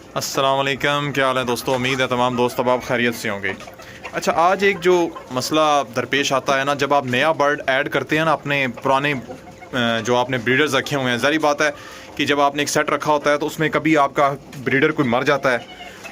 अस्सलाम वालेकुम, क्या हाल है दोस्तों। उम्मीद है तमाम दोस्त अब आप खैरियत से होंगे। अच्छा, आज एक जो मसला दरपेश आता है ना, जब आप नया बर्ड ऐड करते हैं ना अपने पुराने जो आपने ब्रीडर्स रखे हुए हैं, ज़ाहिर बात है कि जब आपने एक सेट रखा होता है तो उसमें कभी आपका ब्रीडर कोई मर जाता है,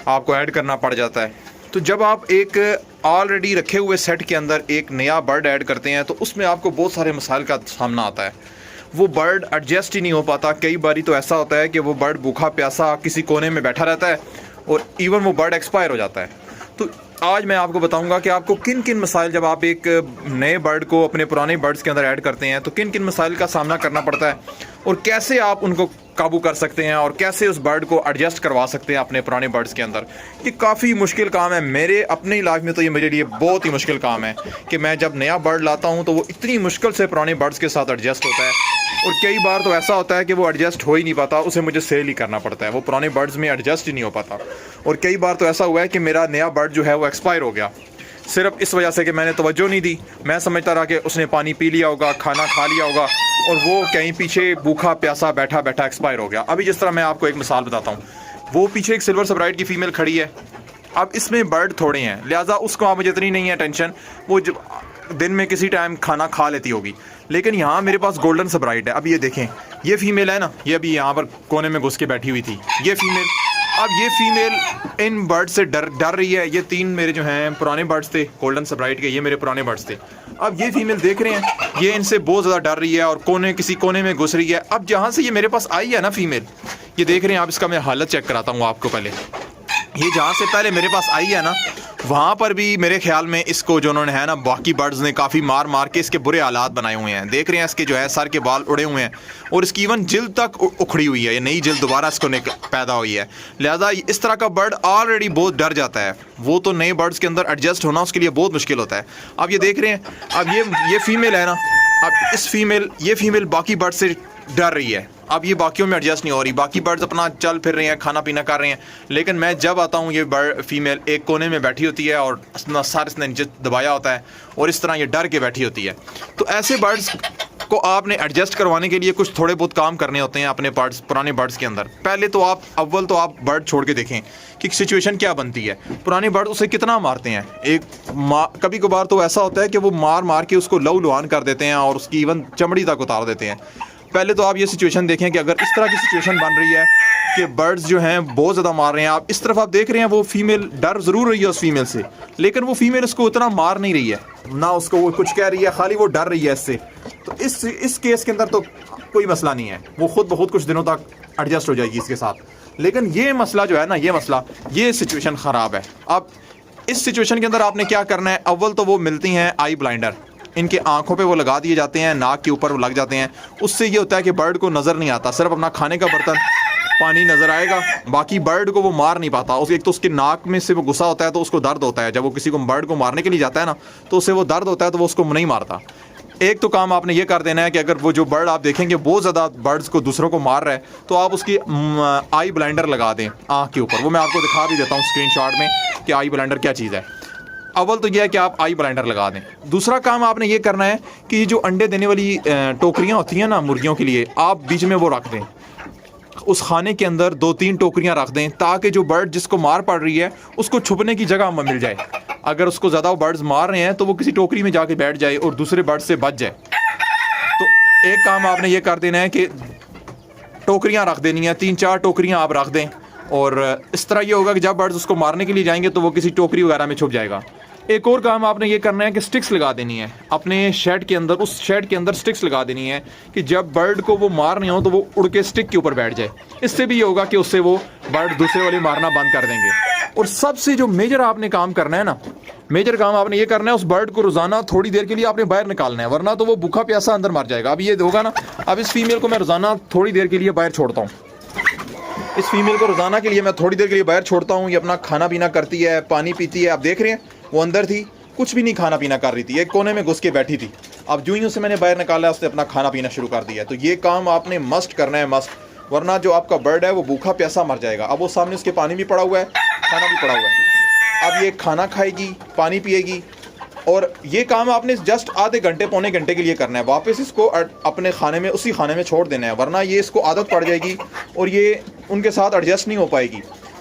आपको ऐड करना पड़ जाता है। तो जब आप एक ऑलरेडी रखे हुए सेट के अंदर एक नया बर्ड ऐड करते हैं तो उसमें आपको बहुत सारे मसाइल का सामना आता है। वो बर्ड एडजस्ट ही नहीं हो पाता। कई बारी तो ऐसा होता है कि वो बर्ड भूखा प्यासा किसी कोने में बैठा रहता है और इवन वो बर्ड एक्सपायर हो जाता है। तो आज मैं आपको बताऊंगा कि आपको किन किन मसाइल, जब आप एक नए बर्ड को अपने पुराने बर्ड्स के अंदर ऐड करते हैं तो किन किन मसाइल का सामना करना पड़ता है और कैसे आप उनको काबू कर सकते हैं और कैसे उस बर्ड को एडजस्ट करवा सकते हैं अपने पुराने बर्ड्स के अंदर। ये काफ़ी मुश्किल काम है। मेरे अपनी लाइफ में तो ये मेरे लिए बहुत ही मुश्किल काम है कि मैं जब नया बर्ड लाता हूँ तो वो इतनी मुश्किल से पुराने बर्ड्स के साथ एडजस्ट होता है और कई बार तो ऐसा होता है कि वो एडजस्ट हो ही नहीं पाता, उसे मुझे सेल ही करना पड़ता है। वो पुराने बर्ड्स में एडजस्ट ही नहीं हो पाता। और कई बार तो ऐसा हुआ है कि मेरा नया बर्ड जो है वो एक्सपायर हो गया, सिर्फ इस वजह से कि मैंने तवज्जो नहीं दी। मैं समझता रहा कि उसने पानी पी लिया होगा, खाना खा लिया होगा और वो कहीं पीछे भूखा प्यासा बैठा बैठा एक्सपायर हो गया। अभी जिस तरह मैं आपको एक मिसाल बताता हूँ, वो पीछे एक सिल्वर सबराइट की फ़ीमेल खड़ी है। अब इसमें बर्ड थोड़े हैं, लिहाजा उसको आप मुझे इतनी नहीं है टेंशन, वो दिन में किसी टाइम खाना खा लेती होगी। लेकिन यहाँ मेरे पास गोल्डन सबराइट है। अब ये देखें, ये फीमेल है ना, ये अभी यहाँ पर कोने में घुस के बैठी हुई थी, ये फीमेल। अब ये फीमेल इन बर्ड से डर रही है। ये तीन मेरे जो हैं पुराने बर्ड्स थे गोल्डन सबराइट के, ये मेरे पुराने बर्ड्स थे। अब ये फीमेल देख रहे हैं, ये इनसे बहुत ज़्यादा डर रही है और किसी कोने में घुस रही है। अब जहाँ से ये मेरे पास आई है ना फीमेल, ये देख रहे हैं आप, इसका मैं हालत चेक कराता हूँ आपको। पहले ये जहाँ से पहले मेरे पास आई है ना, वहाँ पर भी मेरे ख्याल में इसको जो उन्होंने है ना, बाकी बर्ड्स ने काफ़ी मार मार के इसके बुरे हालात बनाए हुए हैं। देख रहे हैं इसके जो है सर के बाल उड़े हुए हैं और इसकी इवन जिल्द तक उखड़ी हुई है। ये नई जिल्द दोबारा इसको पैदा हुई है। लिहाजा इस तरह का बर्ड ऑलरेडी बहुत डर जाता है। वो तो नए बर्ड्स के अंदर एडजस्ट होना उसके लिए बहुत मुश्किल होता है। अब ये देख रहे हैं, अब ये फीमेल है ना, अब ये फीमेल बाकी बर्ड से डर रही है। अब ये बाकियों में एडजस्ट नहीं हो रही। बाकी बर्ड्स अपना चल फिर रहे हैं, खाना पीना कर रहे हैं, लेकिन मैं जब आता हूँ ये बर्ड फीमेल एक कोने में बैठी होती है और अपना सर इसने नीचे दबाया होता है और इस तरह ये डर के बैठी होती है। तो ऐसे बर्ड्स को आपने एडजस्ट करवाने के लिए कुछ थोड़े बहुत काम करने होते हैं अपने पुराने बर्ड्स के अंदर। पहले तो आप बर्ड छोड़ के देखें कि सिचुएशन क्या बनती है। पुराने बर्ड उसे कितना मारते हैं। कभी कभार तो ऐसा होता है कि वो मार मार के उसको लहू लुहान कर देते हैं और उसकी इवन चमड़ी तक उतार देते हैं। पहले तो आप ये सिचुएशन देखें कि अगर इस तरह की सिचुएशन बन रही है कि बर्ड्स जो हैं बहुत ज़्यादा मार रहे हैं, आप इस तरफ आप देख रहे हैं वो फीमेल डर ज़रूर रही है उस फीमेल से, लेकिन वो फीमेल उसको उतना मार नहीं रही है ना, उसको वो कुछ कह रही है, खाली वो डर रही है इससे। तो इस केस के अंदर तो कोई मसला नहीं है, वो खुद बहुत कुछ दिनों तक एडजस्ट हो जाएगी इसके साथ। लेकिन ये मसला जो है ना, ये सिचुएशन ख़राब है। अब इस सिचुएशन के अंदर आपने क्या करना है, अव्वल तो वो मिलती हैं आई ब्लाइंडर, इनके आंखों पे वो लगा दिए जाते हैं, नाक के ऊपर वो लग जाते हैं। उससे ये होता है कि बर्ड को नज़र नहीं आता, सिर्फ अपना खाने का बर्तन पानी नज़र आएगा, बाकी बर्ड को वो मार नहीं पाता। एक तो उसके नाक में से वो गुस्सा होता है तो उसको दर्द होता है। जब वो किसी को बर्ड को मारने के लिए जाता है ना तो उससे वो दर्द होता है तो वो उसको नहीं मारता। एक तो काम आपने ये कर देना है कि अगर वो जो बर्ड आप देखेंगे बहुत ज़्यादा बर्ड्स को दूसरों को मार रहा है तो आप उसकी आई ब्लाइंडर लगा दें आँख के ऊपर। वो मैं आपको दिखा भी देता हूँ स्क्रीनशॉट में कि आई ब्लाइंडर क्या चीज़ है। अव्वल तो यह है कि आप आई ब्लाइंडर लगा दें। दूसरा काम आपने ये करना है कि जो अंडे देने वाली टोकरियाँ होती हैं ना मुर्गियों के लिए, आप बीच में वो रख दें। उस खाने के अंदर 2-3 टोकरियाँ रख दें ताकि जो बर्ड जिसको मार पड़ रही है उसको छुपने की जगह मिल जाए। अगर उसको ज़्यादा बर्ड्स मार रहे हैं तो वो किसी टोकरी में जाके बैठ जाए और दूसरे बर्ड से बच जाए। तो एक काम आपने ये कर देना है कि टोकरियाँ रख देनी है, 3-4 टोकरियाँ आप रख दें और इस तरह ये होगा कि जब बर्ड्स उसको मारने के लिए जाएंगे तो वो किसी टोकरी वगैरह में छुप जाएगा। एक और काम आपने ये करना है कि स्टिक्स लगा देनी है अपने शेड के अंदर, उस शेड के अंदर स्टिक्स लगा देनी है कि जब बर्ड को वो मार नहीं हो तो वो उड़ के स्टिक के ऊपर बैठ जाए। इससे भी ये होगा कि उससे वो बर्ड दूसरे वाले मारना बंद कर देंगे। और सबसे जो मेजर आपने काम करना है ना, मेजर काम आपने ये करना है, उस बर्ड को रोज़ाना थोड़ी देर के लिए आपने बाहर निकालना है, वरना तो वो भूखा प्यासा अंदर मर जाएगा। अब ये होगा ना, अब इस फीमेल को मैं रोज़ाना थोड़ी देर के लिए बाहर छोड़ता हूँ। इस फीमेल को रोज़ाना के लिए मैं थोड़ी देर के लिए बाहर छोड़ता हूँ। ये अपना खाना पीना करती है, पानी पीती है। आप देख रहे हैं वो अंदर थी, कुछ भी नहीं खाना पीना कर रही थी, एक कोने में घुस के बैठी थी। अब जो ही उसे मैंने बाहर निकाला उसने अपना खाना पीना शुरू कर दिया। तो ये काम आपने मस्ट करना है, मस्ट, वरना जो आपका बर्ड है वो भूखा प्यासा मर जाएगा। अब वो सामने उसके पानी भी पड़ा हुआ है, खाना भी पड़ा हुआ है। अब ये खाना खाएगी, पानी पिएगी और ये काम आपने जस्ट आधे घंटे पौने घंटे के लिए करना है। वापस इसको अपने खाने में, उसी खाने में छोड़ देना है, वरना ये इसको आदत पड़ जाएगी और ये उनके साथ एडजस्ट नहीं हो पाएगी।